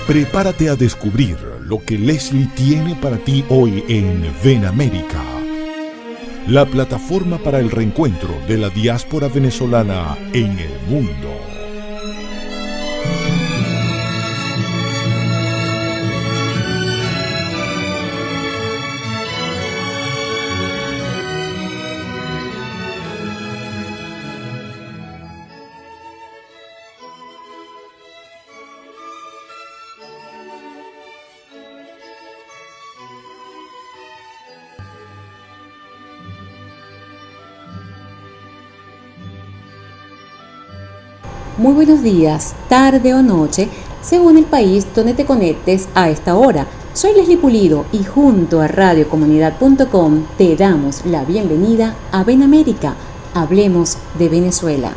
Prepárate a descubrir lo que Leslie tiene para ti hoy en Ven América, la plataforma para el reencuentro de la diáspora venezolana en el mundo. Muy buenos días, tarde o noche, según el país donde te conectes a esta hora. Soy Leslie Pulido y junto a radiocomunidad.com te damos la bienvenida a Ven América, hablemos de Venezuela.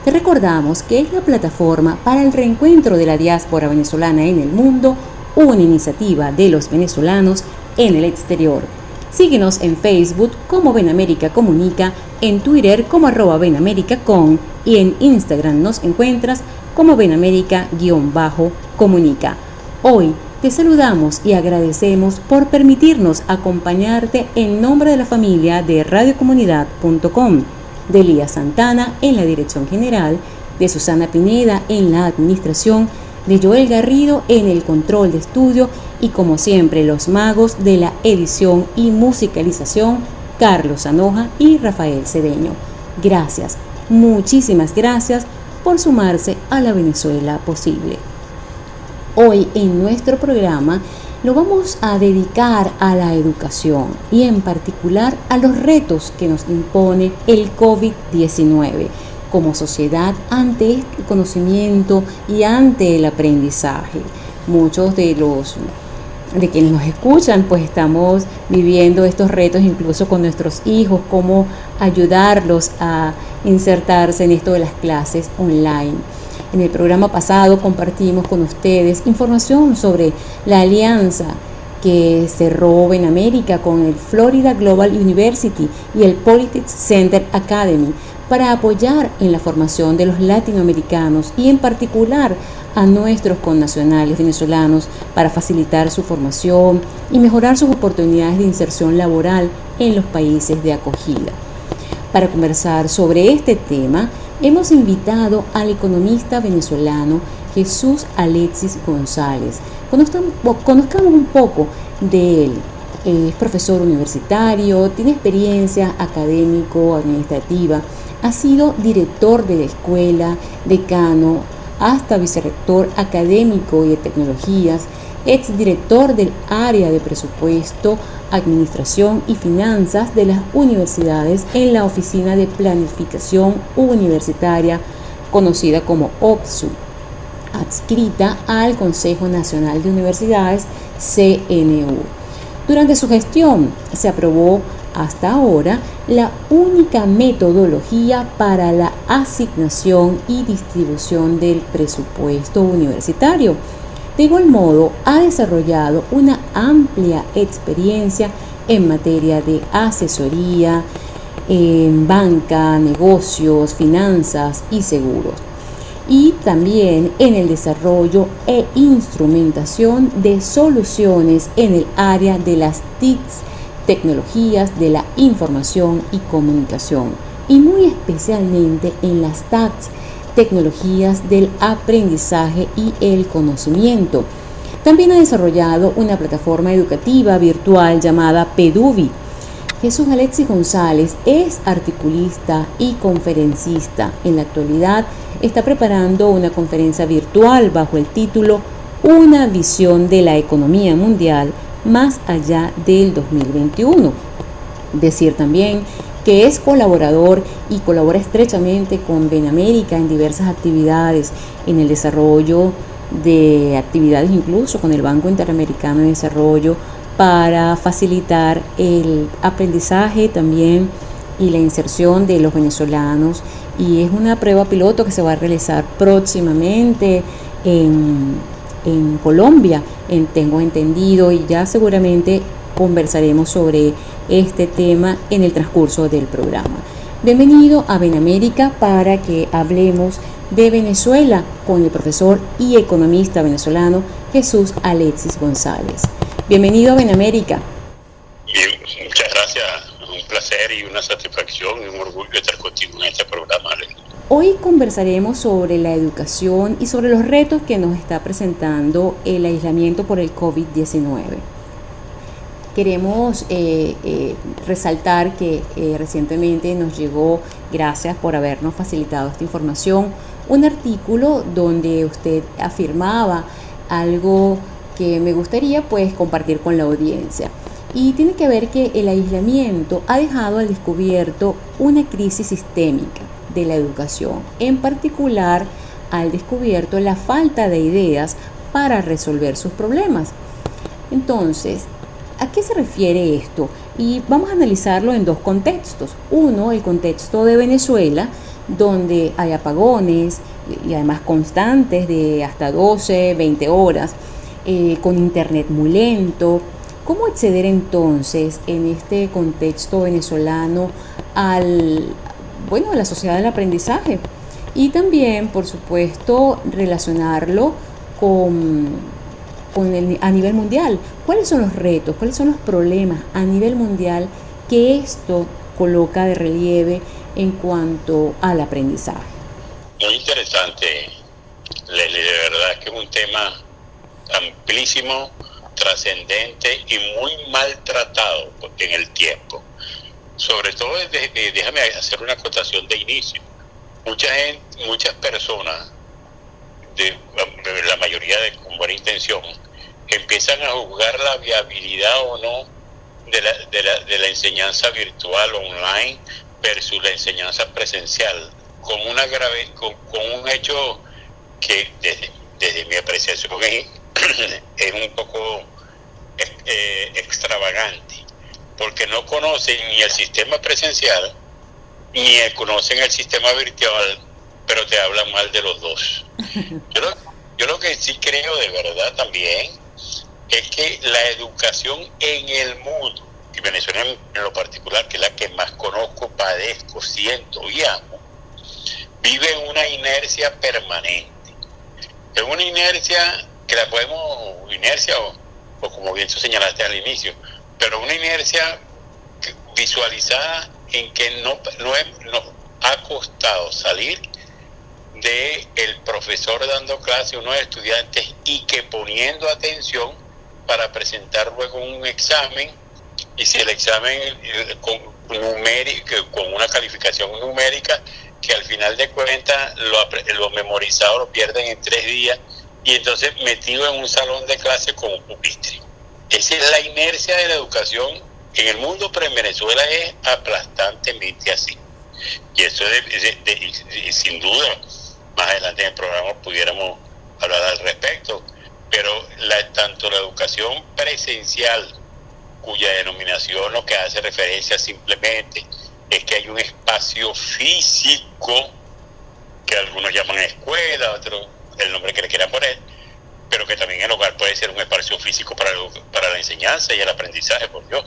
Te recordamos que es la plataforma para el reencuentro de la diáspora venezolana en el mundo, una iniciativa de los venezolanos en el exterior. Síguenos en Facebook como Ven América Comunica, en Twitter como @venamerica.com y en Instagram nos encuentras como Ven América_Comunica. Hoy te saludamos y agradecemos por permitirnos acompañarte en nombre de la familia de radiocomunidad.com, de Lía Santana en la dirección general, de Susana Pineda en la administración, de Joel Garrido en el control de estudio y como siempre los magos de la edición y musicalización, Carlos Anoja y Rafael Cedeño. Gracias, muchísimas gracias por sumarse a la Venezuela posible. Hoy en nuestro programa lo vamos a dedicar a la educación y en particular a los retos que nos impone el COVID-19 como sociedad ante el conocimiento y ante el aprendizaje. Muchos de quienes nos escuchan pues estamos viviendo estos retos incluso con nuestros hijos, cómo ayudarlos a insertarse en esto de las clases online. En el programa pasado compartimos con ustedes información sobre la alianza que cerró Ven América con el Florida Global University y el Politics Center Academy para apoyar en la formación de los latinoamericanos y en particular a nuestros connacionales venezolanos para facilitar su formación y mejorar sus oportunidades de inserción laboral en los países de acogida. Para conversar sobre este tema, hemos invitado al economista venezolano Jesús Alexis González. Conozcamos un poco de él. Es profesor universitario, tiene experiencia académico-administrativa, ha sido director de la escuela, decano, hasta vicerrector académico y de tecnologías, exdirector del área de presupuesto, administración y finanzas de las universidades en la Oficina de Planificación Universitaria, conocida como OPSU, adscrita al Consejo Nacional de Universidades, CNU. Durante su gestión se aprobó hasta ahora la única metodología para la asignación y distribución del presupuesto universitario. De igual modo, ha desarrollado una amplia experiencia en materia de asesoría, en banca, negocios, finanzas y seguros, y también en el desarrollo e instrumentación de soluciones en el área de las TICs, tecnologías de la información y comunicación, y muy especialmente en las TACs, tecnologías del aprendizaje y el conocimiento. También ha desarrollado una plataforma educativa virtual llamada Peduvi. Jesús Alexis González es articulista y conferencista. En la actualidad está preparando una conferencia virtual bajo el título Una visión de la economía mundial más allá del 2021. Decir también que es colaborador y colabora estrechamente con Ven América en diversas actividades, en el desarrollo de actividades incluso con el Banco Interamericano de Desarrollo para facilitar el aprendizaje también y la inserción de los venezolanos, y es una prueba piloto que se va a realizar próximamente en Colombia, tengo entendido, y ya seguramente conversaremos sobre este tema en el transcurso del programa. Bienvenido a Ven América para que hablemos de Venezuela con el profesor y economista venezolano Jesús Alexis González. Bienvenido a Benamérica. Bien, muchas gracias. Un placer y una satisfacción y un orgullo estar contigo en este programa, Ale. Hoy conversaremos sobre la educación y sobre los retos que nos está presentando el aislamiento por el COVID-19. Queremos resaltar que recientemente nos llegó, gracias por habernos facilitado esta información, un artículo donde usted afirmaba algo que me gustaría pues compartir con la audiencia. Y tiene que ver que el aislamiento ha dejado al descubierto una crisis sistémica de la educación, en particular al descubierto la falta de ideas para resolver sus problemas. Entonces, ¿a qué se refiere esto? Y vamos a analizarlo en dos contextos. Uno, el contexto de Venezuela, donde hay apagones y además constantes de hasta 12, 20 horas, con internet muy lento. ¿Cómo acceder entonces en este contexto venezolano a la sociedad del aprendizaje? Y también, por supuesto, relacionarlo a nivel mundial. ¿Cuáles son los retos, cuáles son los problemas a nivel mundial que esto coloca de relieve en cuanto al aprendizaje? Muy interesante, Leslie, de verdad que es un tema amplísimo, trascendente y muy maltratado en el tiempo. Sobre todo, déjame hacer una acotación de inicio. Muchas personas, la mayoría con buena intención, empiezan a juzgar la viabilidad o no de la enseñanza virtual online versus la enseñanza presencial como con un hecho que desde mi apreciación es un poco extravagante, porque no conocen ni el sistema presencial ni conocen el sistema virtual, pero te hablan mal de los dos. Yo lo que sí creo de verdad también es que la educación en el mundo, y Venezuela en lo particular, que es la que más conozco, padezco, siento y amo, vive en una inercia permanente. Es una inercia que la podemos, o como bien tú señalaste al inicio, pero una inercia visualizada en que nos ha costado salir de el profesor dando clase a unos estudiantes y que poniendo atención para presentar luego un examen, y si el examen con una calificación numérica que al final de cuentas lo memorizado lo pierden en 3 días, y entonces metido en un salón de clase con un pupitre. Esa es la inercia de la educación en el mundo, pero en Venezuela es aplastantemente así. Y eso sin duda, más adelante en el programa pudiéramos hablar al respecto, pero tanto la educación presencial, cuya denominación lo que hace referencia simplemente es que hay un espacio físico, que algunos llaman escuela, otros el nombre que le quieran poner, pero que también el hogar puede ser un espacio físico para la enseñanza y el aprendizaje, por Dios.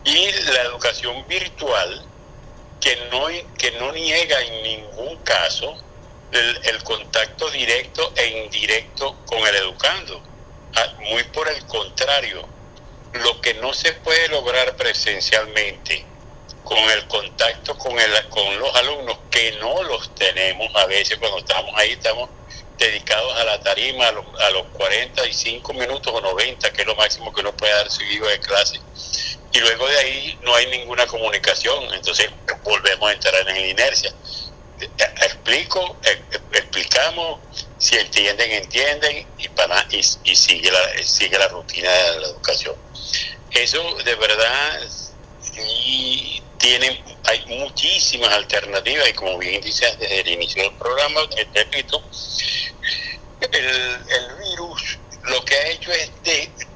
Y la educación virtual, que no niega en ningún caso el contacto directo e indirecto con el educando. Muy por el contrario, lo que no se puede lograr presencialmente con el contacto con los alumnos, que no los tenemos a veces cuando estamos ahí, estamos dedicados a la tarima a los 45 minutos o 90, que es lo máximo que uno puede dar seguido de clase, y luego de ahí no hay ninguna comunicación, entonces volvemos a entrar en la inercia. Explicamos, si entienden y sigue la rutina de la educación. Eso de verdad sí hay muchísimas alternativas, y como bien dices desde el inicio del programa, repito, el virus lo que ha hecho es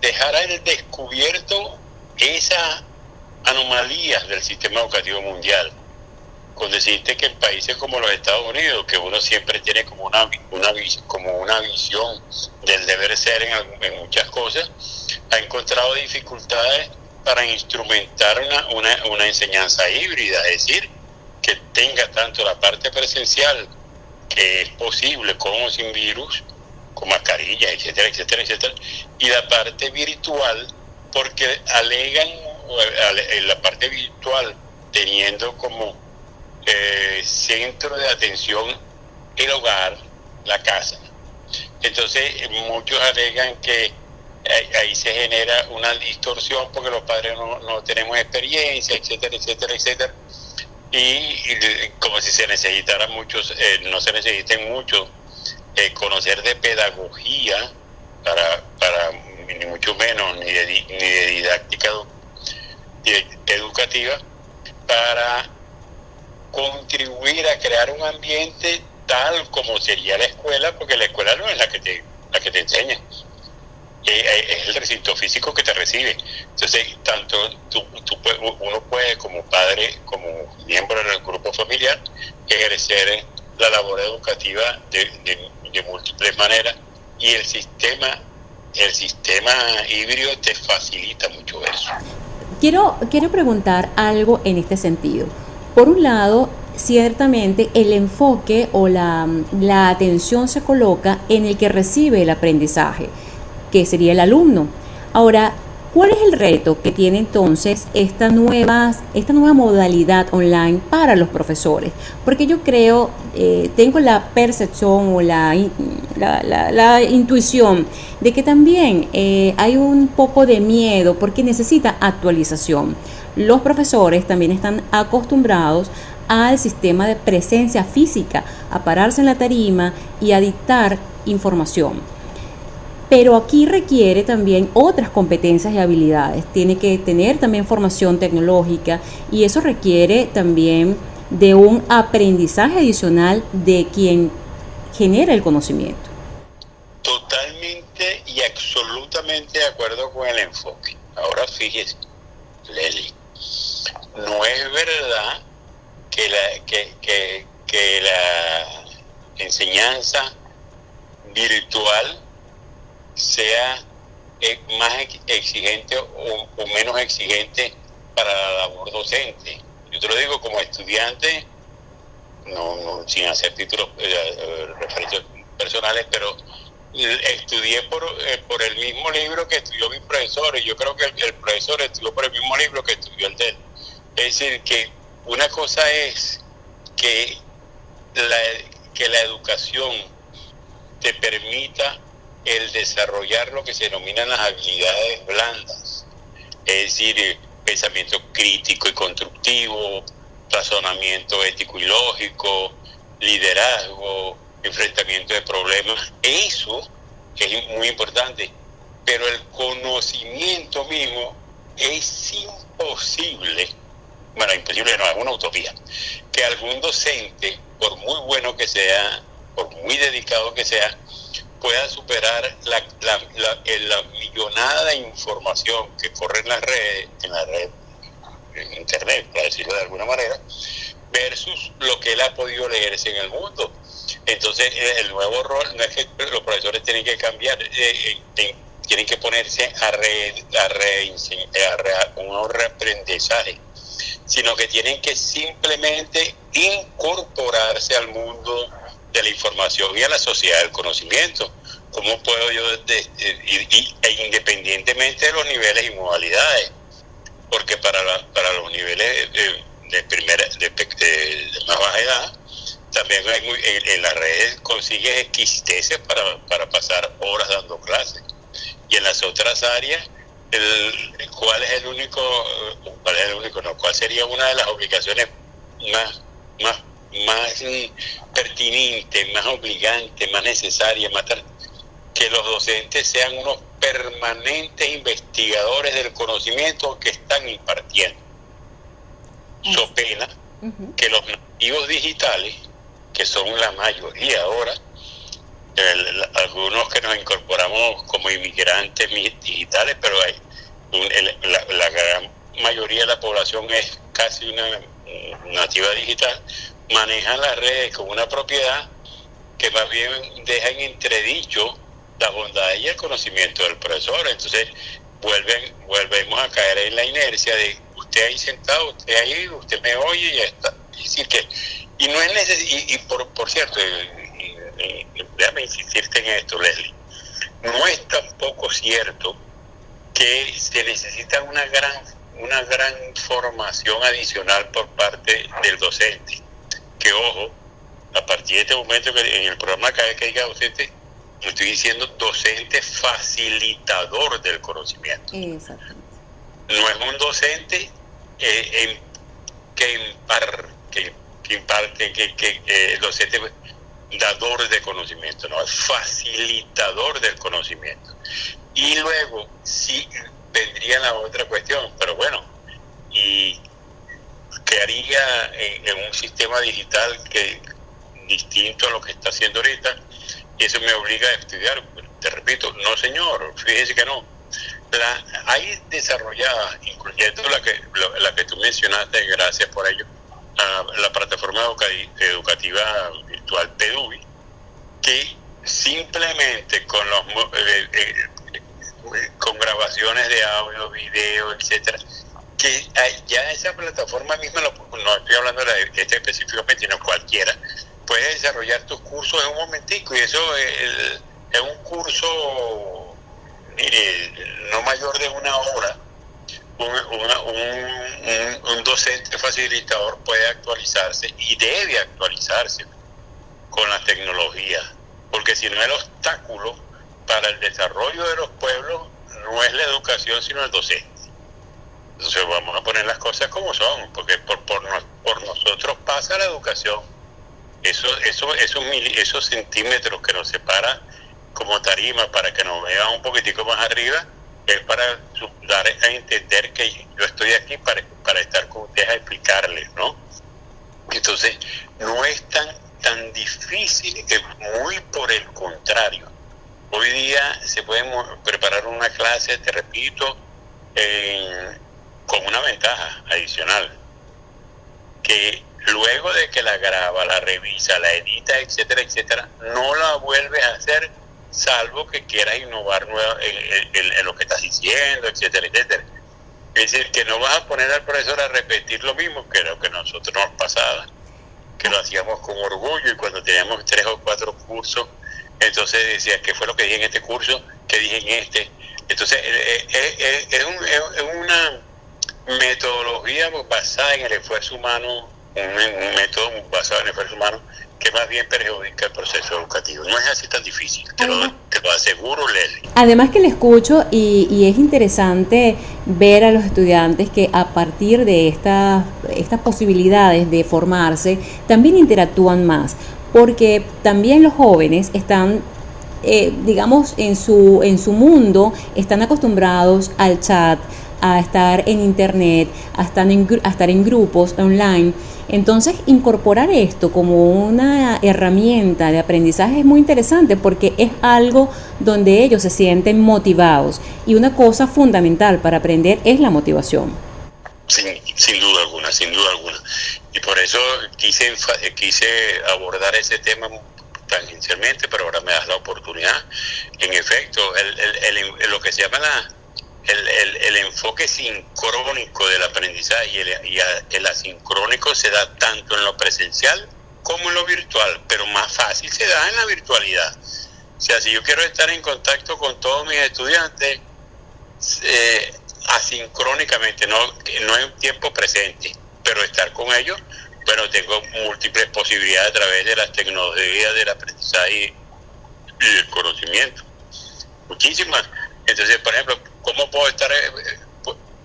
dejar al descubierto esas anomalías del sistema educativo mundial. Con decirte que en países como los Estados Unidos, que uno siempre tiene como una visión del deber ser en muchas cosas, ha encontrado dificultades para instrumentar una enseñanza híbrida, es decir, que tenga tanto la parte presencial que es posible con o sin virus, con mascarillas, etcétera, etcétera, etcétera, y la parte virtual, porque alegan en la parte virtual teniendo como centro de atención el hogar, la casa. Entonces muchos alegan que ahí se genera una distorsión porque los padres no tenemos experiencia, etcétera, etcétera, etcétera, y como si se necesitaran muchos, no se necesiten mucho conocer de pedagogía para ni mucho menos ni de didáctica educativa, para contribuir a crear un ambiente tal como sería la escuela, porque la escuela no es la que te enseña, es el recinto físico que te recibe. Entonces, tanto uno puede, como padre, como miembro del grupo familiar, ejercer la labor educativa de múltiples maneras, y el sistema híbrido te facilita mucho eso. Quiero preguntar algo en este sentido. Por un lado, ciertamente el enfoque o la atención se coloca en el que recibe el aprendizaje, que sería el alumno. Ahora, ¿cuál es el reto que tiene entonces esta nueva modalidad online para los profesores? Porque yo creo, tengo la percepción o la intuición de que también hay un poco de miedo porque necesita actualización. Los profesores también están acostumbrados al sistema de presencia física, a pararse en la tarima y a dictar información. Pero aquí requiere también otras competencias y habilidades. Tiene que tener también formación tecnológica, y eso requiere también de un aprendizaje adicional de quien genera el conocimiento. Totalmente y absolutamente de acuerdo con el enfoque. Ahora fíjese, Leslie, no es verdad que la enseñanza virtual sea más exigente o menos exigente para la labor docente. Yo te lo digo como estudiante, no sin hacer títulos referencias personales, pero estudié por el mismo libro que estudió mi profesor, y yo creo que el profesor estudió por el mismo libro que estudió el de él. Es decir, que una cosa es que la educación te permita el desarrollar lo que se denominan las habilidades blandas, es decir, pensamiento crítico y constructivo, razonamiento ético y lógico, liderazgo, enfrentamiento de problemas. Eso es muy importante, pero el conocimiento mismo es imposible, imposible no, es una utopía, que algún docente, por muy bueno que sea, por muy dedicado que sea, pueda superar la millonada de información que corre en la red, en internet, para decirlo de alguna manera, versus lo que él ha podido leerse en el mundo. Entonces, el nuevo rol no es que los profesores tienen que cambiar, tienen que ponerse a un reaprendizaje, sino que tienen que simplemente incorporarse al mundo de la información y a la sociedad del conocimiento. ¿Cómo puedo yo, independientemente de los niveles y modalidades? Porque para los niveles de más baja edad, también en las redes consigues exquisiteces para pasar horas dando clases. Y en las otras áreas, ¿cuál sería una de las obligaciones más pertinentes, más obligantes, más necesarias, que los docentes sean unos permanentes investigadores del conocimiento que están impartiendo? So pena que los nativos digitales, que son la mayoría ahora, algunos que nos incorporamos como inmigrantes digitales, pero la gran mayoría de la población es casi una nativa digital, manejan las redes con una propiedad que más bien deja en entredicho la bondad y el conocimiento del profesor. Entonces volvemos a caer en la inercia de usted ahí sentado, usted ahí, usted me oye y ya está. Es decir, que Y no es por cierto, déjame insistirte en esto, Leslie, no es tampoco cierto que se necesita una gran formación adicional por parte del docente. Que ojo, a partir de este momento que en el programa cada vez que diga docente, estoy diciendo docente facilitador del conocimiento. Exactamente. No es un docente que docente dador de conocimiento, no, es facilitador del conocimiento. Y luego sí vendría la otra cuestión, pero bueno, ¿y qué haría en un sistema digital que distinto a lo que está haciendo ahorita? Y eso me obliga a estudiar. Te repito, no señor, fíjese que no. Hay desarrollada, incluyendo la que tú mencionaste, gracias por ello, la plataforma educativa virtual PEDUBI, que simplemente con grabaciones de audio, video, etcétera, que ya esa plataforma misma, no estoy hablando de este específicamente, sino cualquiera, puede desarrollar tus cursos en un momentico, y eso es un curso, mire, no mayor de una hora. Un docente facilitador puede actualizarse y debe actualizarse con la tecnología, porque si no, el obstáculo para el desarrollo de los pueblos no es la educación, sino el docente. Entonces vamos a poner las cosas como son, porque por nosotros pasa la educación. Esos centímetros que nos separan como tarima para que nos vean un poquitico más arriba, es para dar a entender que yo estoy aquí para estar con ustedes a explicarles, ¿no? Entonces, no es tan difícil, muy por el contrario. Hoy día se puede preparar una clase, te repito, con una ventaja adicional, que luego de que la graba, la revisa, la edita, etcétera, etcétera, no la vuelves a hacer, salvo que quieras innovar en lo que estás diciendo, etcétera, etcétera. Es decir, que no vas a poner al profesor a repetir lo mismo que lo que nosotros nos pasaba, que lo hacíamos con orgullo, y cuando teníamos 3 o 4 cursos, entonces decías, ¿qué fue lo que dije en este curso? ¿Qué dije en este? Entonces, es una metodología basada en el esfuerzo humano, un método basado en el esfuerzo humano, que más bien perjudica el proceso educativo. No es así tan difícil, te lo aseguro, Leslie. Además que le escucho y es interesante ver a los estudiantes que a partir de estas posibilidades de formarse, también interactúan más, porque también los jóvenes están, digamos, en su mundo, están acostumbrados al chat, a estar en internet, a estar en grupos online. Entonces, incorporar esto como una herramienta de aprendizaje es muy interesante, porque es algo donde ellos se sienten motivados, y una cosa fundamental para aprender es la motivación. Sin duda alguna. Y por eso quise abordar ese tema tangencialmente, pero ahora me das la oportunidad. En efecto, lo que se llama el enfoque sincrónico del aprendizaje y el asincrónico se da tanto en lo presencial como en lo virtual, pero más fácil se da en la virtualidad. O sea, si yo quiero estar en contacto con todos mis estudiantes asincrónicamente, no en tiempo presente, pero estar con ellos, bueno, tengo múltiples posibilidades a través de las tecnologías del aprendizaje y del conocimiento. Muchísimas. Entonces, por ejemplo, ¿cómo puedo estar?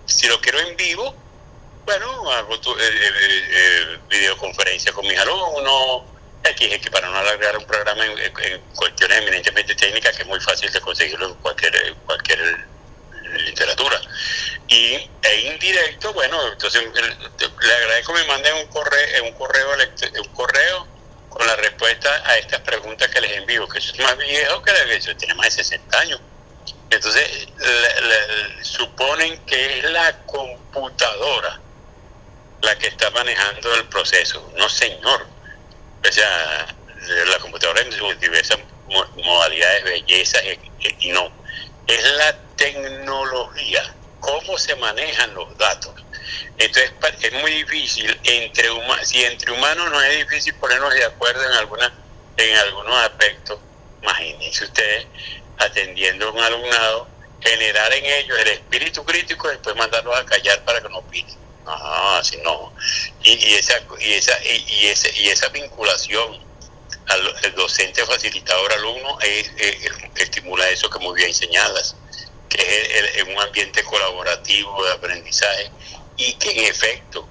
Si lo quiero en vivo, bueno, hago videoconferencia con mis alumnos, aquí para no alargar un programa en cuestiones eminentemente técnicas, que es muy fácil de conseguirlo en cualquier literatura. E indirecto, bueno, entonces le agradezco que me manden un correo con la respuesta a estas preguntas que les envío, que eso es más viejo que eso tiene más de 60 años. Entonces suponen que es la computadora la que está manejando el proceso. No, señor. O sea, la computadora en sus diversas modalidades, bellezas, y no. Es la tecnología, cómo se manejan los datos. Entonces es muy difícil, si entre humanos no es difícil ponernos de acuerdo en algunos aspectos, imagínense ustedes atendiendo a un alumnado, generar en ellos el espíritu crítico y después mandarlos a callar para que no opinen. No, así no. Y esa vinculación al docente facilitador alumno estimula eso que muy bien señalas, que es un ambiente colaborativo de aprendizaje y que en efecto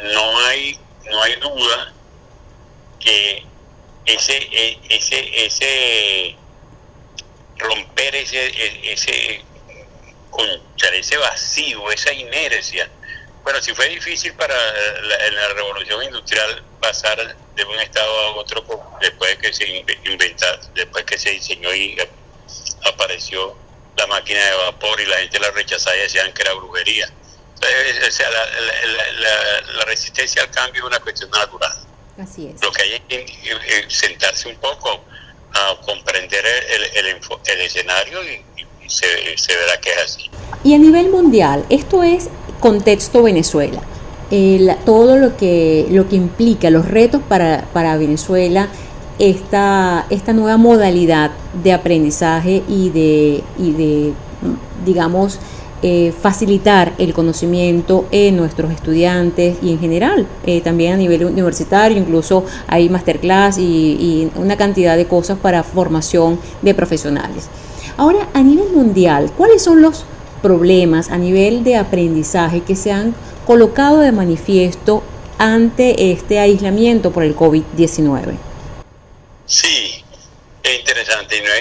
no hay duda que ese romper ese vacío, esa inercia. Bueno, si fue difícil en la revolución industrial pasar de un estado a otro después de que después que se diseñó y apareció la máquina de vapor y la gente la rechazaba y decían que era brujería. Entonces, o sea, la resistencia al cambio es una cuestión natural. Así es. Lo que hay es que sentarse un poco a comprender el escenario y se verá que es así. Y a nivel mundial, esto es contexto Venezuela. Todo lo que implica los retos para Venezuela, esta nueva modalidad de aprendizaje y de digamos, facilitar el conocimiento en nuestros estudiantes y en general, también a nivel universitario, incluso hay masterclass y una cantidad de cosas para formación de profesionales. Ahora, a nivel mundial, ¿cuáles son los problemas a nivel de aprendizaje que se han colocado de manifiesto ante este aislamiento por el COVID-19? Sí, es interesante y no es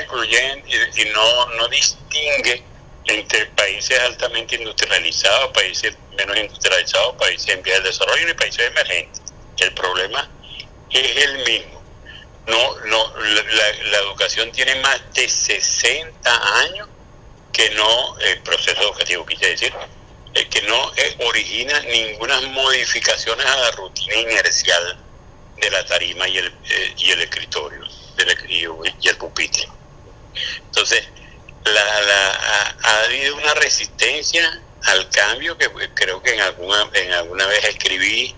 excluyente y no distingue entre países altamente industrializados, países menos industrializados, países en vías de desarrollo y países emergentes. El problema es el mismo. La educación tiene más de 60 años que el proceso educativo, quise decir, que no origina ninguna modificaciones a la rutina inercial de la tarima y el escritorio y el pupitre. Entonces, ha habido una resistencia al cambio que creo que en alguna vez escribí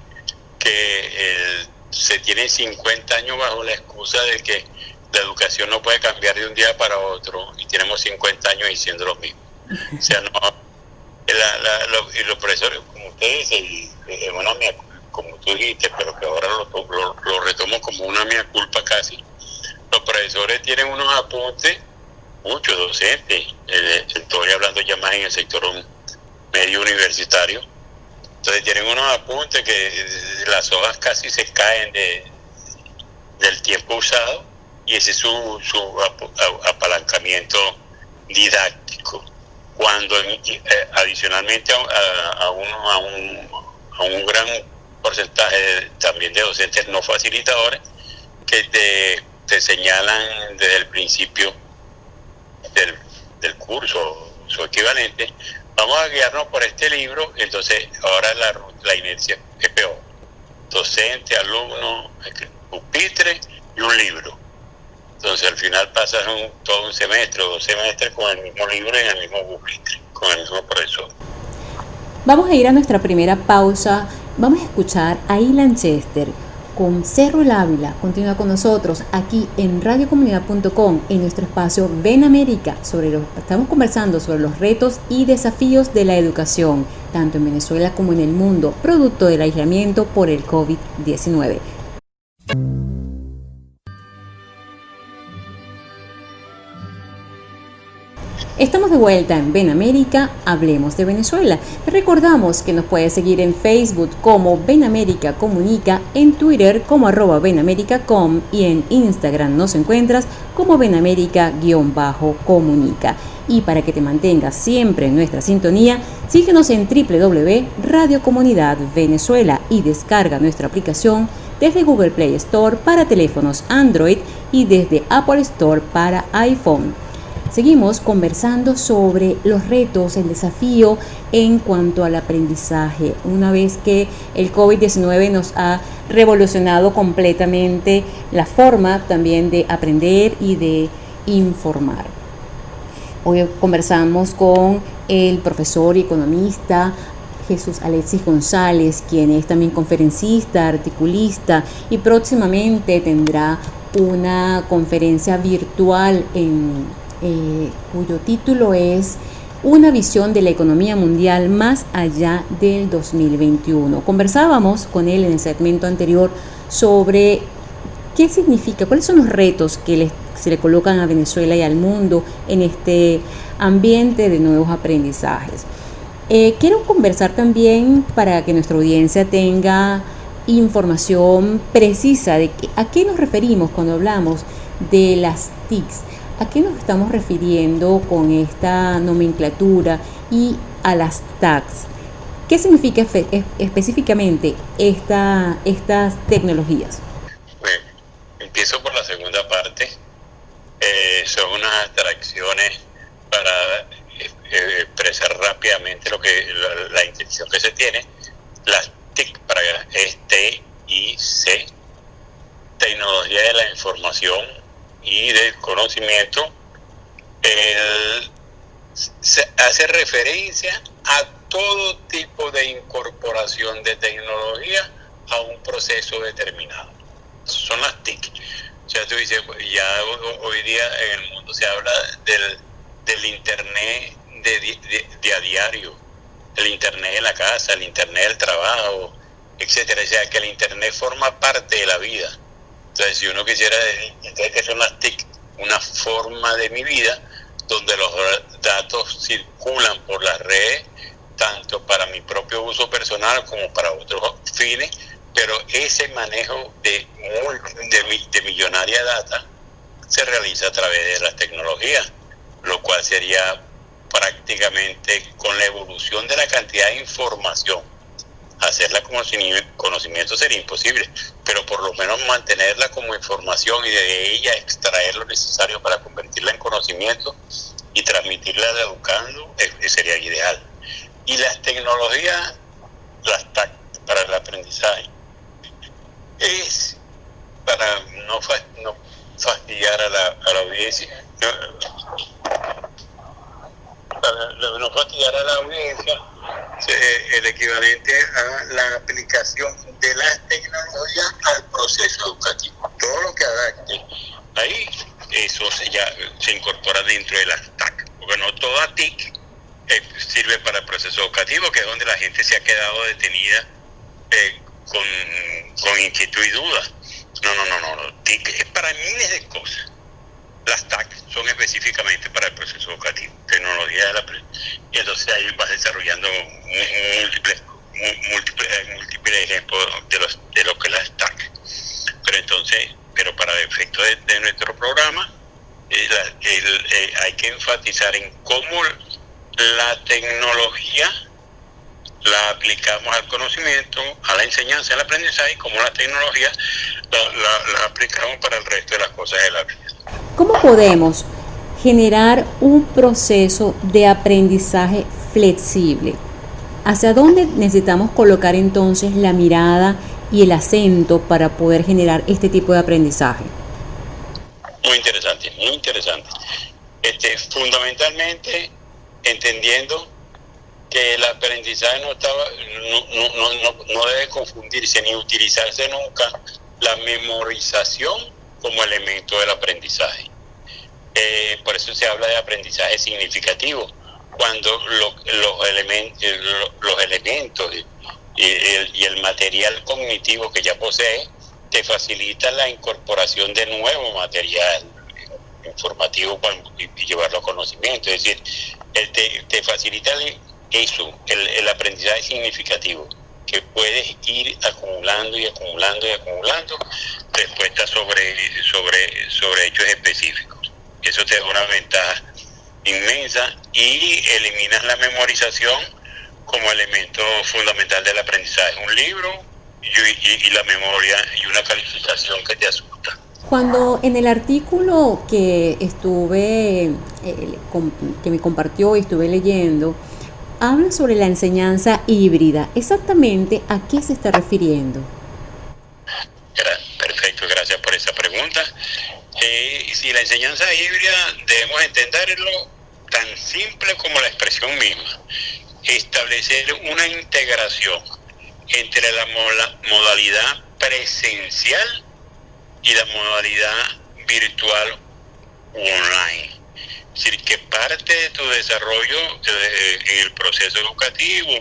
que se tiene 50 años bajo la excusa de que la educación no puede cambiar de un día para otro y tenemos 50 años diciendo lo mismo. O sea, y los profesores, como usted dice, como tú dijiste, pero que ahora lo retomo como una mea culpa casi, los profesores tienen unos apuntes, muchos docentes, estoy hablando ya más en el sector medio universitario, entonces tienen unos apuntes que las hojas casi se caen del tiempo usado y ese es su apalancamiento didáctico, cuando adicionalmente a un gran porcentaje también de docentes no facilitadores que te señalan desde el principio del curso, su equivalente, vamos a guiarnos por este libro, entonces ahora la inercia es peor. Docente, alumno, pupitre y un libro. Entonces al final pasas todo un semestre o 2 semestres con el mismo libro y en el mismo pupitre, con el mismo profesor. Vamos a ir a nuestra primera pausa. Vamos a escuchar a Ilan Chester con Cerro el Ávila. Continúa con nosotros aquí en radiocomunidad.com en nuestro espacio Ven América. Estamos conversando sobre los retos y desafíos de la educación, tanto en Venezuela como en el mundo, producto del aislamiento por el COVID-19. Estamos de vuelta en Ven América, hablemos de Venezuela. Te recordamos que nos puedes seguir en Facebook como Ven América Comunica, en Twitter como @venamericacom y en Instagram nos encuentras como venamerica_comunica. Y para que te mantengas siempre en nuestra sintonía, síguenos en www.Radio Comunidad Venezuela y descarga nuestra aplicación desde Google Play Store para teléfonos Android y desde Apple Store para iPhone. Seguimos conversando sobre los retos, el desafío en cuanto al aprendizaje, una vez que el COVID-19 nos ha revolucionado completamente la forma también de aprender y de informar. Hoy conversamos con el profesor y economista Jesús Alexis González, quien es también conferencista, articulista, y próximamente tendrá una conferencia virtual cuyo título es Una visión de la economía mundial más allá del 2021. Conversábamos con él en el segmento anterior sobre qué significa, cuáles son los retos que se le colocan a Venezuela y al mundo en este ambiente de nuevos aprendizajes. Quiero conversar también para que nuestra audiencia tenga información precisa de a qué nos referimos cuando hablamos de las TICs. ¿A qué nos estamos refiriendo con esta nomenclatura y a las TACs? ¿Qué significa específicamente estas tecnologías? Bueno, empiezo por la segunda parte. Son unas abstracciones para expresar rápidamente la intención que se tiene. Las TIC para TIC, tecnología de la información y del conocimiento, se hace referencia a todo tipo de incorporación de tecnología a un proceso determinado. Son las TIC. O sea, tú dices, ya hoy día en el mundo se habla del internet de a diario, el internet de la casa, el internet del trabajo, etcétera. O sea, que el internet forma parte de la vida. Entonces, si uno quisiera decir, entonces, ¿qué son las TIC? Una forma de mi vida donde los datos circulan por las redes, tanto para mi propio uso personal como para otros fines, pero ese manejo de millonaria data se realiza a través de las tecnologías, lo cual sería prácticamente, con la evolución de la cantidad de información, hacerla como conocimiento sería imposible, pero por lo menos mantenerla como información y de ella extraer lo necesario para convertirla en conocimiento y transmitirla al educando sería ideal. Y las tecnologías, las TAC para el aprendizaje, es para no fastidiar a la audiencia, para no fastidiar a la audiencia, el equivalente a la aplicación de las tecnologías al proceso educativo. Todo lo que adapte ahí, eso se incorpora dentro de las TAC, porque no toda TIC sirve para el proceso educativo, que es donde la gente se ha quedado detenida con inquietud y duda. No. TIC es para miles de cosas. Las TAC son específicamente para el proceso educativo, tecnología de la y entonces ahí vas desarrollando múltiples ejemplos de lo que las TAC. Pero para el efecto de nuestro programa, hay que enfatizar en cómo la tecnología la aplicamos al conocimiento, a la enseñanza, al aprendizaje, y cómo la tecnología la aplicamos para el resto de las cosas de la vida. ¿Cómo podemos generar un proceso de aprendizaje flexible? ¿Hacia dónde necesitamos colocar entonces la mirada y el acento para poder generar este tipo de aprendizaje? Muy interesante. Fundamentalmente entendiendo que el aprendizaje no debe confundirse ni utilizarse nunca la memorización como elemento del aprendizaje. Por eso se habla de aprendizaje significativo, cuando los elementos y el material cognitivo que ya posee te facilita la incorporación de nuevo material informativo y llevarlo a conocimiento. Es decir, te facilita el aprendizaje significativo, que puedes ir acumulando respuestas sobre hechos específicos. Eso te da una ventaja inmensa y eliminas la memorización como elemento fundamental del aprendizaje. Un libro y la memoria y una calificación que te asusta. Cuando en el artículo que que me compartió y estuve leyendo, habla sobre la enseñanza híbrida, exactamente ¿a qué se está refiriendo? Perfecto, gracias por esa pregunta. Si la enseñanza híbrida debemos entenderlo tan simple como la expresión misma, establecer una integración entre la modalidad presencial y la modalidad virtual online. Es decir, que parte de tu desarrollo en el proceso educativo,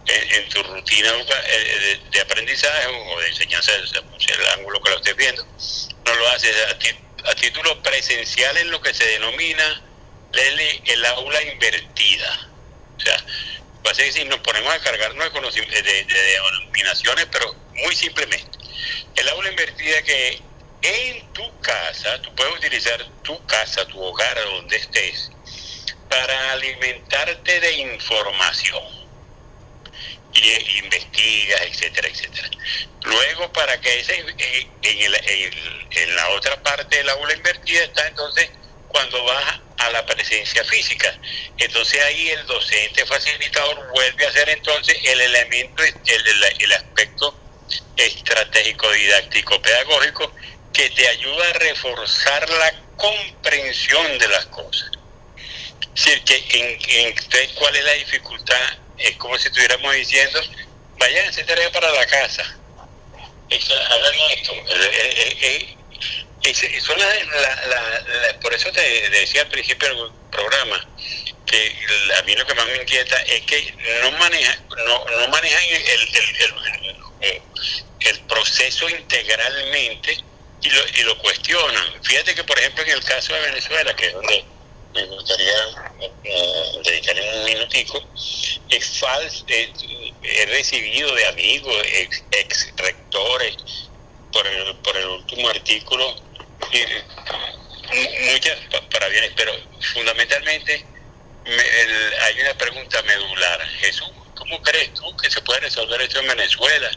en tu rutina de aprendizaje o de enseñanza, el ángulo que lo estés viendo, no lo haces a título presencial en lo que se denomina, Leslie, el aula invertida. O sea, va a ser si nos ponemos a cargarnos de denominaciones, pero muy simplemente. El aula invertida que en tu casa, tú puedes utilizar tu casa, tu hogar, donde estés, para alimentarte de información. Y investigas, etcétera, etcétera. Luego, para que en la otra parte del aula invertida está entonces cuando vas a la presencia física. Entonces ahí el docente facilitador vuelve a hacer entonces el elemento, el aspecto estratégico, didáctico, pedagógico, que te ayuda a reforzar la comprensión de las cosas. Es decir, que ¿cuál es la dificultad? Es como si estuviéramos diciendo, vayan a hacer tarea para la casa. Hagan esto. Por eso te decía al principio del programa que a mí lo que más me inquieta es que no manejan el proceso integralmente y lo cuestionan. Fíjate que, por ejemplo, en el caso de Venezuela, que es donde me gustaría dedicarle un minutico, es falso. He recibido de amigos, ex rectores, por el último artículo, muchas parabienes, pero fundamentalmente hay una pregunta medular. Jesús, ¿cómo crees tú que se puede resolver esto en Venezuela?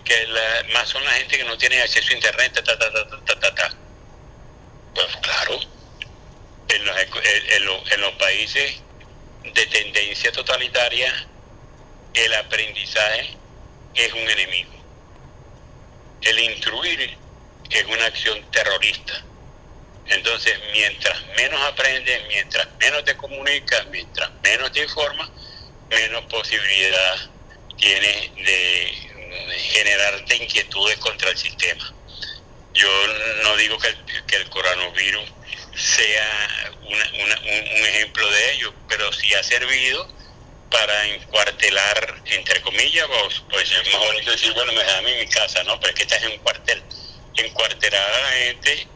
Que más son la gente que no tiene acceso a internet, Pues claro, en los países de tendencia totalitaria, el aprendizaje es un enemigo. El instruir es una acción terrorista. Entonces, mientras menos aprendes, mientras menos te comunicas, mientras menos te informas, menos posibilidad tienes de generarte inquietudes contra el sistema. Yo no digo que el coronavirus sea un ejemplo de ello, pero sí ha servido para encuartelar, entre comillas, pues es más bonito decir, bueno, me da a mí mi casa, ¿no? Pero es que estás en un cuartel. Encuartelar a la gente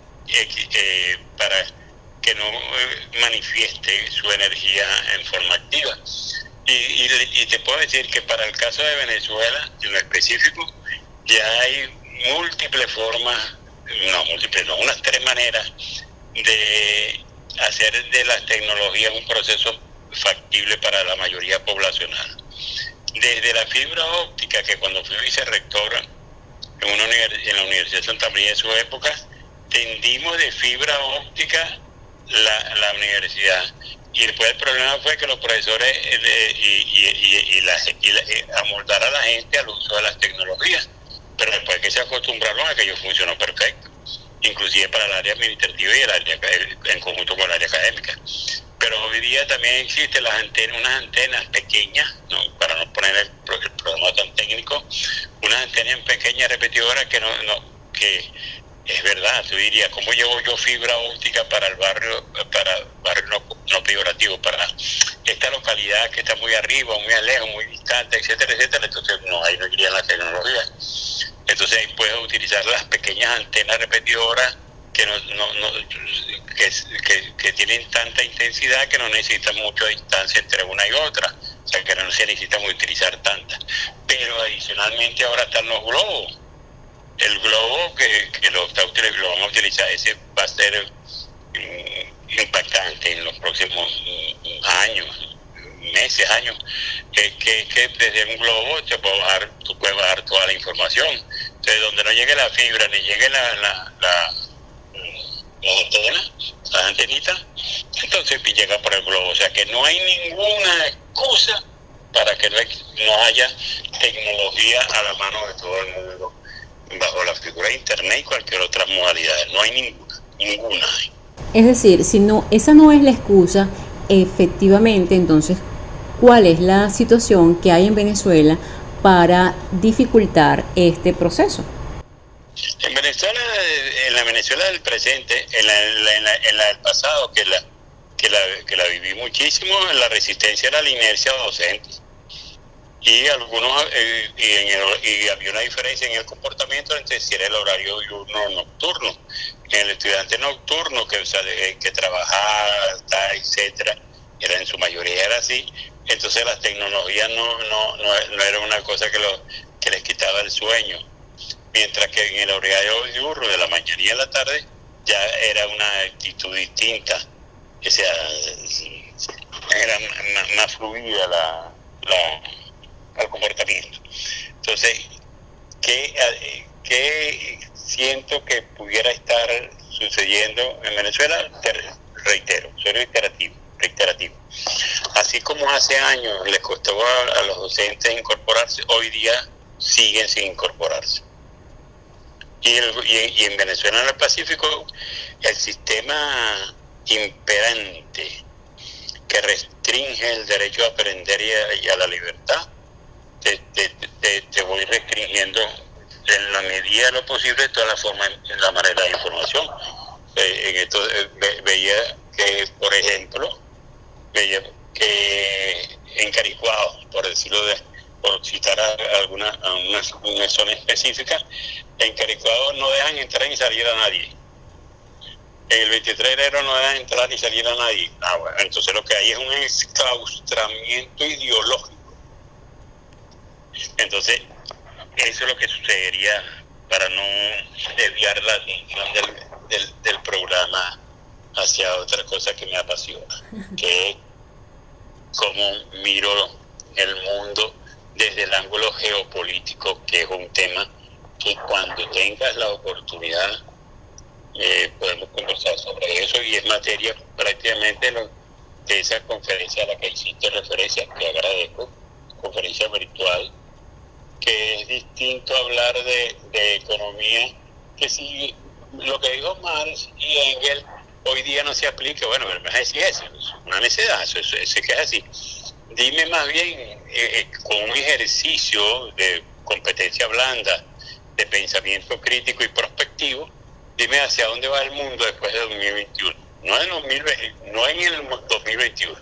para que no manifieste su energía en forma activa. Y te puedo decir que para el caso de Venezuela, en lo específico, ya hay unas 3 maneras de hacer de las tecnologías un proceso factible para la mayoría poblacional. Desde la fibra óptica, que cuando fui vicerrector en la Universidad de Santa María de su época, tendimos de fibra óptica la universidad. Y después el problema fue que los profesores amoldar a la gente al uso de las tecnologías. Pero después que se acostumbraron a que ello funcionó perfecto, inclusive para el área administrativa y el área en conjunto con el área académica. Pero hoy día también existen unas antenas pequeñas, ¿no? Para no poner el programa tan técnico, unas antenas pequeñas repetidoras que es verdad, tú dirías, ¿cómo llevo yo fibra óptica para el barrio no peyorativo, para esta localidad que está muy arriba, muy lejos, muy distante, etcétera, etcétera? Entonces ahí no iría la tecnología. Entonces ahí puedes utilizar las pequeñas antenas repetidoras que tienen tanta intensidad que no necesitan mucha distancia entre una y otra, o sea que no se necesitan utilizar tantas. Pero adicionalmente ahora están los globos. El globo que lo vamos a utilizar, ese va a ser impactante en los próximos años, que desde un globo tú puedes bajar toda la información. Entonces, donde no llegue la fibra ni llegue las antenitas, entonces llega por el globo. O sea que no hay ninguna excusa para que no haya tecnología a la mano de todo el mundo bajo la figura de internet y cualquier otra modalidad. No hay ninguna. Es decir, si no, esa no es la excusa, efectivamente, entonces, ¿cuál es la situación que hay en Venezuela para dificultar este proceso? En Venezuela, en la Venezuela del presente, en la del pasado, que la viví muchísimo, la resistencia era la inercia docente. Y algunos y había una diferencia en el comportamiento entre si era el horario diurno o nocturno. En el estudiante nocturno que trabajaba, etcétera, en su mayoría era así. Entonces las tecnologías no era una cosa que les quitaba el sueño. Mientras que en el horario diurno de la mañana y de la tarde ya era una actitud distinta. O sea, era más fluida al comportamiento. Entonces, ¿qué siento que pudiera estar sucediendo en Venezuela? Reitero, soy reiterativo. Así como hace años les costó a los docentes incorporarse, hoy día siguen sin incorporarse. Y en Venezuela, en el Pacífico, el sistema imperante que restringe el derecho a aprender y a la libertad, te voy restringiendo en la medida de lo posible toda la manera de información. Veía que, por ejemplo, en Caricuao, por citar una zona específica, en Caricuao no dejan entrar ni salir a nadie. En el 23 de enero no dejan entrar ni salir a nadie. Bueno, entonces lo que hay es un exclaustramiento ideológico. Entonces, eso es lo que sucedería para no desviar la atención del programa hacia otra cosa que me apasiona, que es cómo miro el mundo desde el ángulo geopolítico, que es un tema que cuando tengas la oportunidad podemos conversar sobre eso, y es materia prácticamente de esa conferencia a la que hiciste referencia, que agradezco, conferencia virtual, que es distinto hablar de economía, que si lo que dijo Marx y Engels hoy día no se aplica, bueno, pero me vas a decir eso, es una necedad, eso que es así. Dime más bien, con un ejercicio de competencia blanda, de pensamiento crítico y prospectivo, dime hacia dónde va el mundo después de 2021. No en el 2021,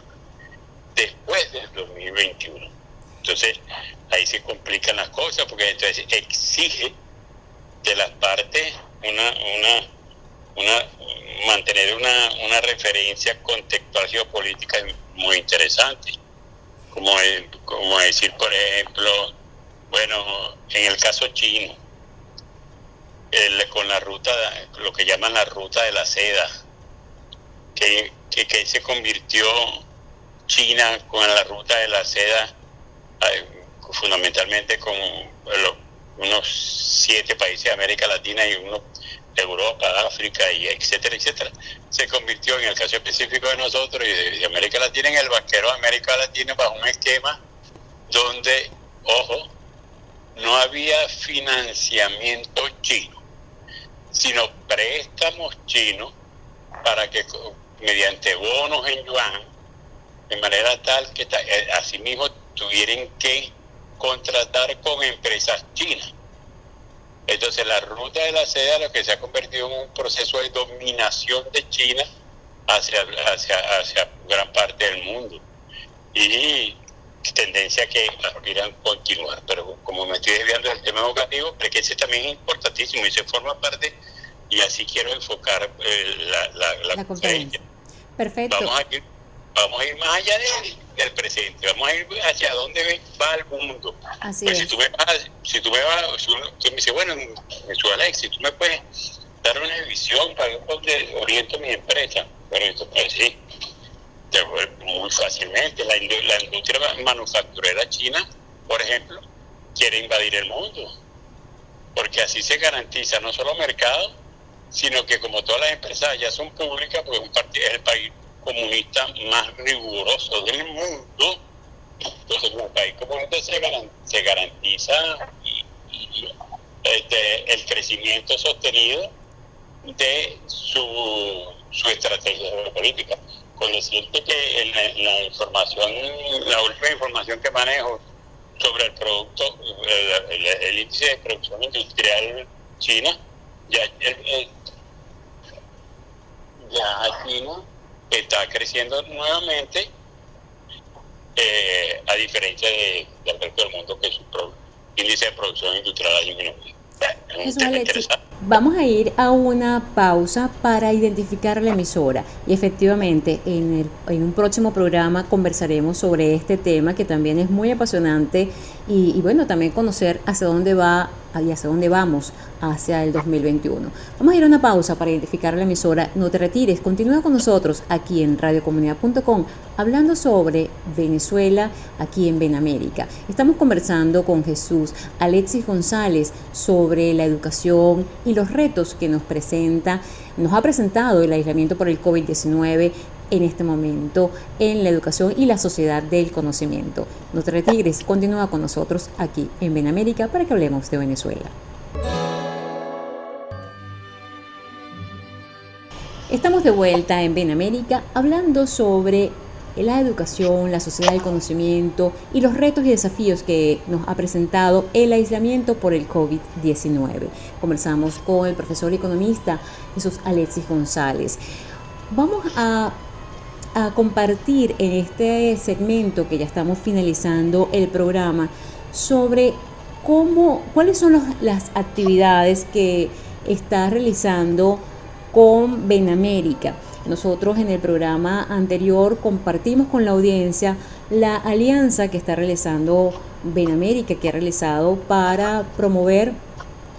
después del 2021. Entonces, ahí se complican las cosas, porque entonces exige de las partes mantener una referencia contextual geopolítica muy interesante. Como decir, por ejemplo, bueno, en el caso chino, con la ruta, lo que llaman la ruta de la seda, que se convirtió China con la ruta de la seda, fundamentalmente con unos 7 países de América Latina y uno de Europa, África, y etcétera, se convirtió, en el caso específico de nosotros y de América Latina, en el banquero de América Latina, bajo un esquema donde, ojo, no había financiamiento chino, sino préstamos chinos para que mediante bonos en yuan, de manera tal que asimismo tuvieran que contratar con empresas chinas. Entonces la ruta de la seda lo que se ha convertido en un proceso de dominación de China hacia gran parte del mundo, y tendencia que aspiran continuar. Pero como me estoy desviando del tema educativo, pero que ese también es importantísimo y se forma parte, y así quiero enfocar la conferencia. Perfecto. Vamos a ir más allá del presente, vamos a ir hacia dónde va el mundo. Así pues es. Si tú me dices, bueno, Alex, si tú me puedes dar una visión para donde oriento mi empresa, bueno, esto pues sí, muy fácilmente. La industria manufacturera china, por ejemplo, quiere invadir el mundo, porque así se garantiza no solo mercado, sino que como todas las empresas ya son públicas, pues es el país comunista más riguroso del mundo. Entonces, como país comunista se garantiza el crecimiento sostenido de su estrategia política. Con decirte que la última información que manejo sobre el producto, el índice de producción industrial China, ya China está creciendo nuevamente, a diferencia del resto del mundo, que su índice de producción industrial ha disminuido. Jesús Alexis, vamos a ir a una pausa para identificar la emisora y efectivamente en un próximo programa conversaremos sobre este tema que también es muy apasionante y bueno, también conocer hacia dónde va y hacia dónde vamos hacia el 2021. Vamos a ir a una pausa para identificar la emisora. No te retires, continúa con nosotros aquí en radiocomunidad.com hablando sobre Venezuela aquí en Benamérica. Estamos conversando con Jesús Alexis González sobre la educación y los retos que nos ha presentado el aislamiento por el COVID-19 en este momento en la educación y la sociedad del conocimiento. No te retires, continúa con nosotros aquí en Benamérica para que hablemos de Venezuela. Estamos de vuelta en Benamérica hablando sobre la educación, la sociedad del conocimiento y los retos y desafíos que nos ha presentado el aislamiento por el COVID-19. Conversamos con el profesor y economista Jesús Alexis González. Vamos a compartir en este segmento que ya estamos finalizando el programa sobre cuáles son las actividades que está realizando con Benamérica. Nosotros en el programa anterior compartimos con la audiencia la alianza que está realizando Benamérica, que ha realizado para promover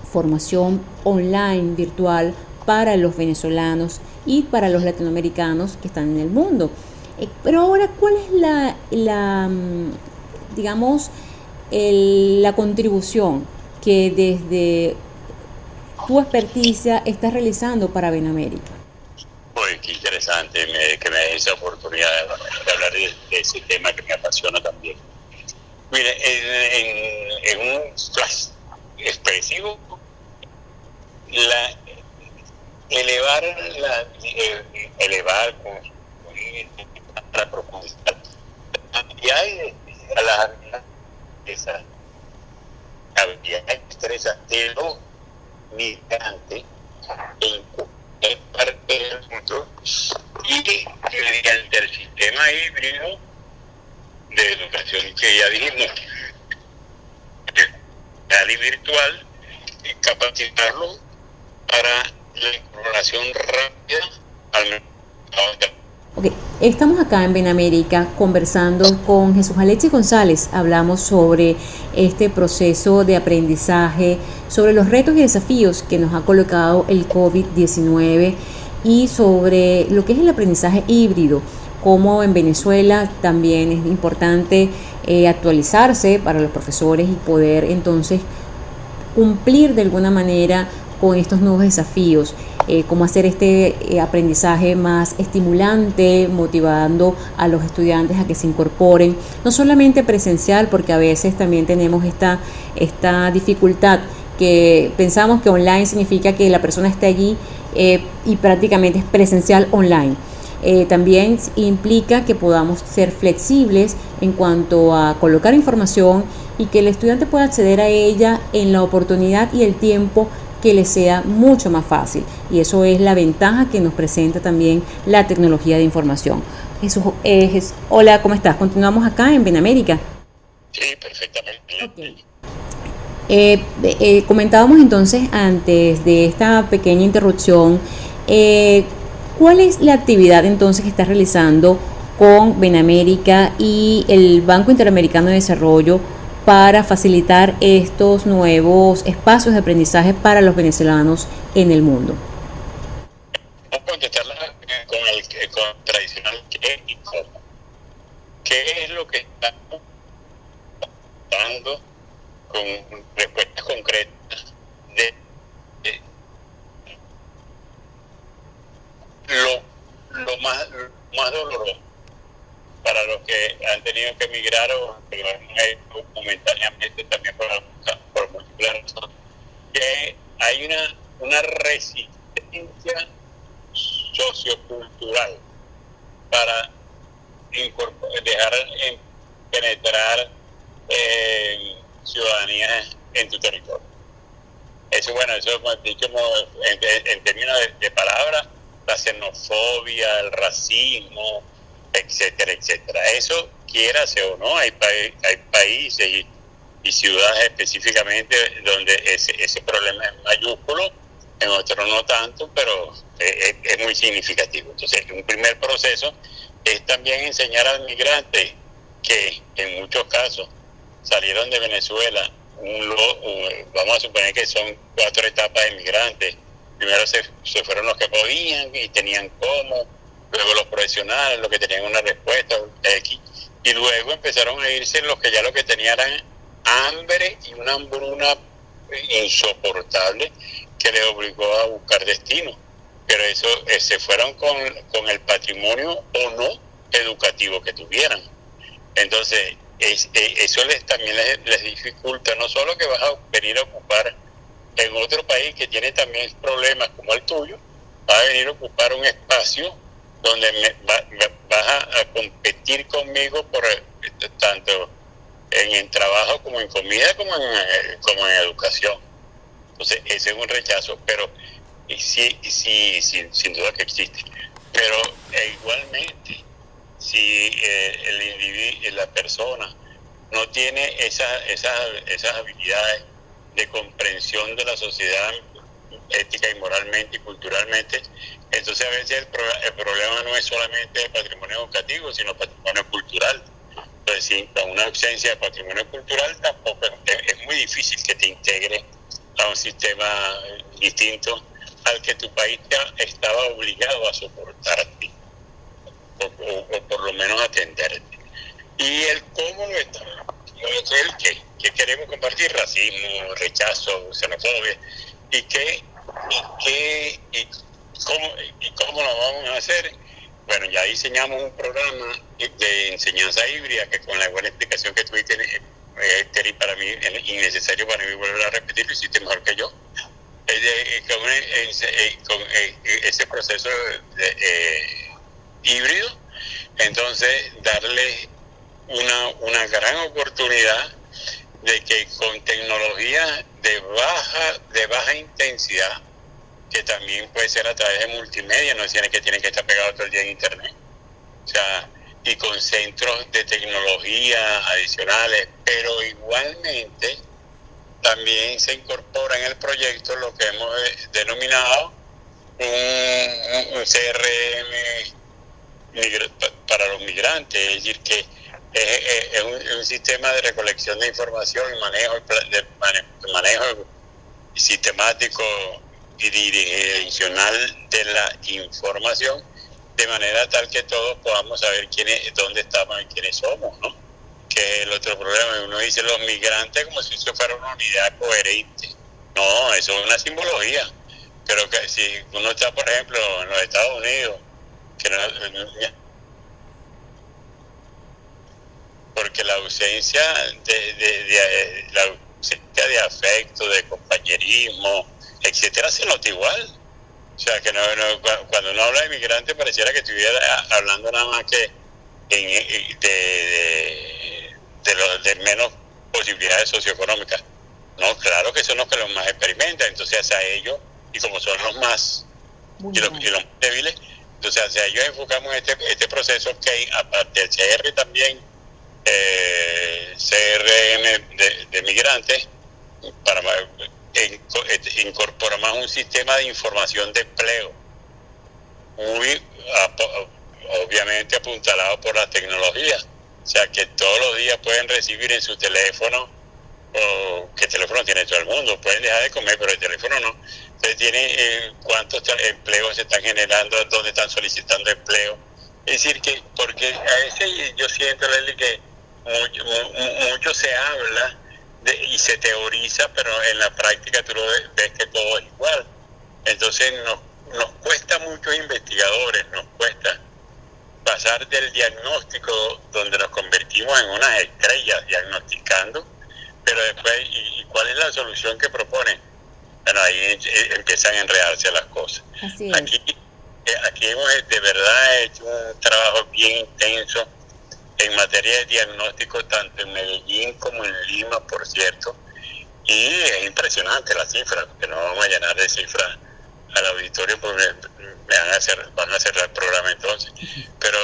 formación online virtual para los venezolanos y para los latinoamericanos que están en el mundo. Pero ahora, ¿cuál es la contribución que desde tu experticia estás realizando para Benamérica? Pues qué interesante que me des esa oportunidad de hablar de ese tema que me apasiona también. Mire, en un flash expresivo, elevar para profundizar y hay a las habilidades expresas de los migrantes en parte del mundo y mediante el sistema híbrido de educación que ya dijimos, real y virtual, y capacitarlo para la incorporación rápida al mercado. Okay. Estamos acá en Benamérica conversando con Jesús Alexis González. Hablamos sobre este proceso de aprendizaje, sobre los retos y desafíos que nos ha colocado el COVID-19 y sobre lo que es el aprendizaje híbrido, como en Venezuela también es importante actualizarse para los profesores y poder entonces cumplir de alguna manera con estos nuevos desafíos, cómo hacer este aprendizaje más estimulante, motivando a los estudiantes a que se incorporen, no solamente presencial, porque a veces también tenemos esta dificultad que pensamos que online significa que la persona esté allí y prácticamente es presencial online. También implica que podamos ser flexibles en cuanto a colocar información y que el estudiante pueda acceder a ella en la oportunidad y el tiempo que le sea mucho más fácil, y eso es la ventaja que nos presenta también la tecnología de información. Jesús, hola, ¿cómo estás? Continuamos acá en Benamérica. Sí, perfectamente. Okay. Comentábamos entonces antes de esta pequeña interrupción, ¿cuál es la actividad entonces que estás realizando con Benamérica y el Banco Interamericano de Desarrollo para facilitar estos nuevos espacios de aprendizaje para los venezolanos en el mundo? Vamos a contestarla con el tradicional ¿qué es lo que estamos dando con respuestas concretas lo más doloroso para los que han tenido que emigrar o que lo han hecho momentáneamente también por múltiples razones, que hay una resistencia sociocultural para dejar penetrar ciudadanía en tu territorio. Eso, bueno, eso hemos dicho en términos de palabras, la xenofobia, el racismo, etcétera, etcétera. Eso, quiérase o no, hay países y ciudades específicamente donde ese problema es mayúsculo, en otros no tanto, pero es muy significativo. Entonces, un primer proceso es también enseñar al migrante que en muchos casos salieron de Venezuela, vamos a suponer que son 4 etapas de migrantes. Primero se fueron los que podían y tenían cómo, luego los profesionales, los que tenían una respuesta X, y luego empezaron a irse los que ya lo que tenían eran hambre y una hambruna insoportable que les obligó a buscar destino. Pero eso se fueron con el patrimonio o no educativo que tuvieran. Entonces, eso también les dificulta, no solo que vas a venir a ocupar en otro país que tiene también problemas como el tuyo, vas a venir a ocupar un espacio donde vas a competir conmigo tanto en trabajo como en comida como en educación. Entonces, ese es un rechazo, pero sí, sin duda que existe. Pero igualmente, si el individuo, la persona, no tiene esas habilidades de comprensión de la sociedad ética y moralmente y culturalmente, entonces a veces el problema no es solamente el patrimonio educativo, sino patrimonio cultural. Entonces, sí, con una ausencia de patrimonio cultural tampoco es muy difícil que te integre a un sistema distinto al que tu país estaba obligado a soportarte o por lo menos atenderte. Y el cómo lo estamos, es el que queremos compartir: racismo, rechazo, xenofobia, y cómo lo vamos a hacer. Bueno, ya diseñamos un programa de enseñanza híbrida que, con la buena explicación que tuviste, Terry, para mí es innecesario para mí volver a repetir, lo hiciste mejor que yo. Con ese proceso híbrido, entonces darle una gran oportunidad de que con tecnología de baja intensidad, que también puede ser a través de multimedia, no tiene que estar pegado todo el día en internet, o sea, y con centros de tecnología adicionales, pero igualmente también se incorpora en el proyecto lo que hemos denominado un CRM para los migrantes, es decir, que es un sistema de recolección de información y manejo sistemático y direccional de la información, de manera tal que todos podamos saber dónde estamos y quiénes somos, ¿no? Que es el otro problema. Uno dice los migrantes como si eso fuera una unidad coherente. No, eso es una simbología. Pero que si uno está, por ejemplo, en los Estados Unidos, porque la ausencia de afecto, de compañerismo, etcétera, se nota igual. O sea, que cuando uno habla de migrante pareciera que estuviera hablando nada más que de menos posibilidades socioeconómicas. No, claro que son los que los más experimentan, entonces hacia ellos, y como son los más y los más débiles, entonces hacia ellos enfocamos este proceso que aparte del CR también, CRM de migrantes, para incorpora más un sistema de información de empleo, muy obviamente apuntalado por la tecnología, o sea que todos los días pueden recibir en su teléfono, o que el teléfono tiene todo el mundo, pueden dejar de comer pero el teléfono no. Entonces tiene cuántos empleos se están generando, dónde están solicitando empleo. Es decir, que porque a veces yo siento, Leslie, que mucho se habla y se teoriza, pero en la práctica tú lo ves que todo es igual. Entonces nos cuesta a muchos investigadores, nos cuesta pasar del diagnóstico donde nos convertimos en unas estrellas diagnosticando, pero después, ¿y cuál es la solución que proponen? Bueno, ahí empiezan a enredarse las cosas. Así es. Aquí hemos de verdad hecho un trabajo bien intenso en materia de diagnóstico, tanto en Medellín como en Lima, por cierto, y es impresionante la cifra, que no vamos a llenar de cifras al auditorio porque van a cerrar el programa entonces, pero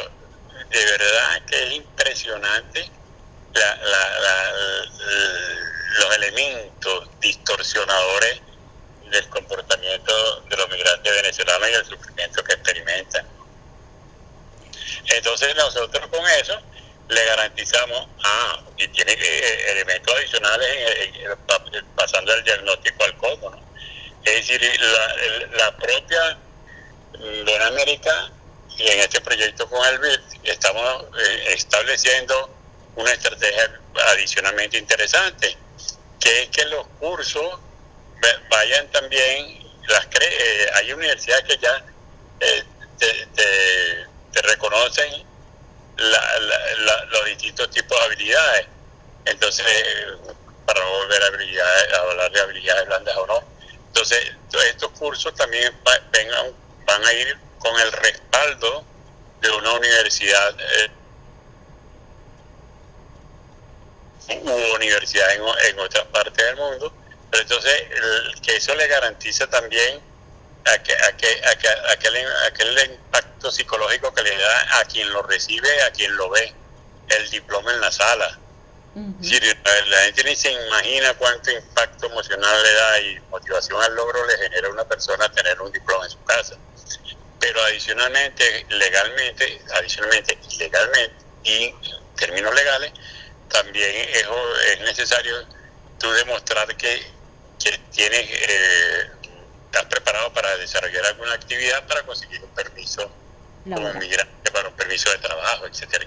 de verdad que es impresionante los elementos distorsionadores del comportamiento de los migrantes venezolanos y el sufrimiento que experimentan. Entonces nosotros con eso le garantizamos, y tiene elementos adicionales pasando del diagnóstico al cómo, ¿no? Es decir, la propia Benamérica, y en este proyecto con el BID, estamos estableciendo una estrategia adicionalmente interesante, que es que los cursos vayan también, hay universidades que ya te reconocen los distintos tipos de habilidades. Entonces, para no volver a hablar de habilidades blandas o no, entonces estos cursos también van a ir con el respaldo de una universidad u universidad en otras partes del mundo, pero entonces que eso le garantiza también aquel impacto psicológico que le da a quien lo recibe, a quien lo ve, el diploma en la sala. Uh-huh. Sí, la gente ni se imagina cuánto impacto emocional le da y motivación al logro le genera a una persona tener un diploma en su casa. Pero adicionalmente, ilegalmente y en términos legales, también es necesario tú demostrar que tienes estás preparado para desarrollar alguna actividad para conseguir un permiso como migrante, para un permiso de trabajo, etcétera,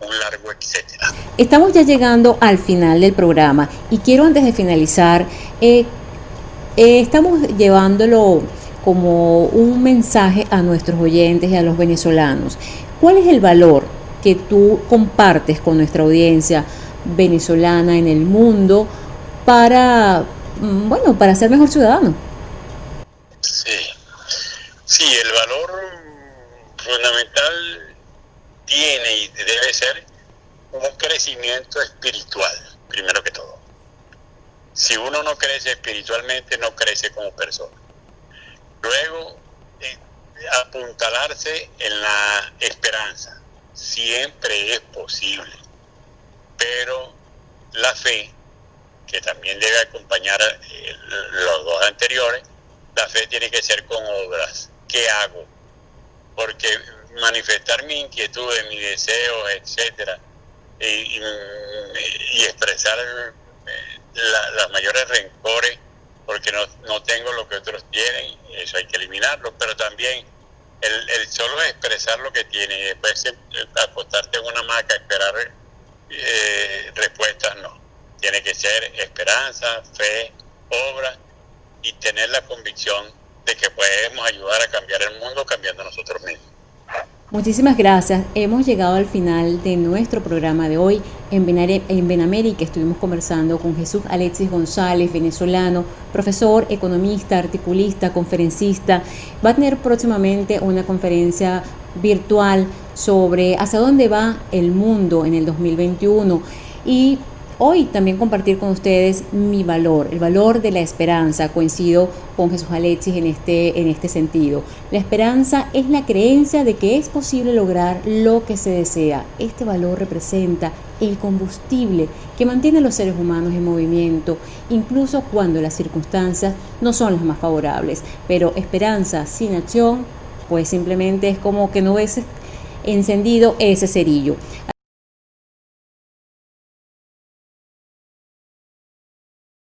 un largo etcétera. Estamos ya llegando al final del programa y quiero, antes de finalizar, estamos llevándolo como un mensaje a nuestros oyentes y a los venezolanos. ¿Cuál es el valor que tú compartes con nuestra audiencia venezolana en el mundo para ser mejor ciudadano? Sí, el valor fundamental tiene y debe ser un crecimiento espiritual, primero que todo. Si uno no crece espiritualmente, no crece como persona. Luego, apuntalarse en la esperanza. Siempre es posible, pero la fe, que también debe acompañar los dos anteriores, la fe tiene que ser con obras. ¿Qué hago? Porque manifestar mi inquietud, mi deseo, etcétera, y expresar los mayores rencores porque no tengo lo que otros tienen, eso hay que eliminarlo, pero también el solo expresar lo que tiene y después acostarte en una hamaca, esperar respuestas, no. Tiene que ser esperanza, fe, obra y tener la convicción de que podemos ayudar a cambiar el mundo cambiando nosotros mismos. Muchísimas gracias. Hemos llegado al final de nuestro programa de hoy. En Benamérica estuvimos conversando con Jesús Alexis González, venezolano, profesor, economista, articulista, conferencista. Va a tener próximamente una conferencia virtual sobre hacia dónde va el mundo en el 2021 y hoy también compartir con ustedes mi valor, el valor de la esperanza. Coincido con Jesús Alexis en este sentido. La esperanza es la creencia de que es posible lograr lo que se desea. Este valor representa el combustible que mantiene a los seres humanos en movimiento, incluso cuando las circunstancias no son las más favorables. Pero esperanza sin acción, pues simplemente es como que no ves encendido ese cerillo.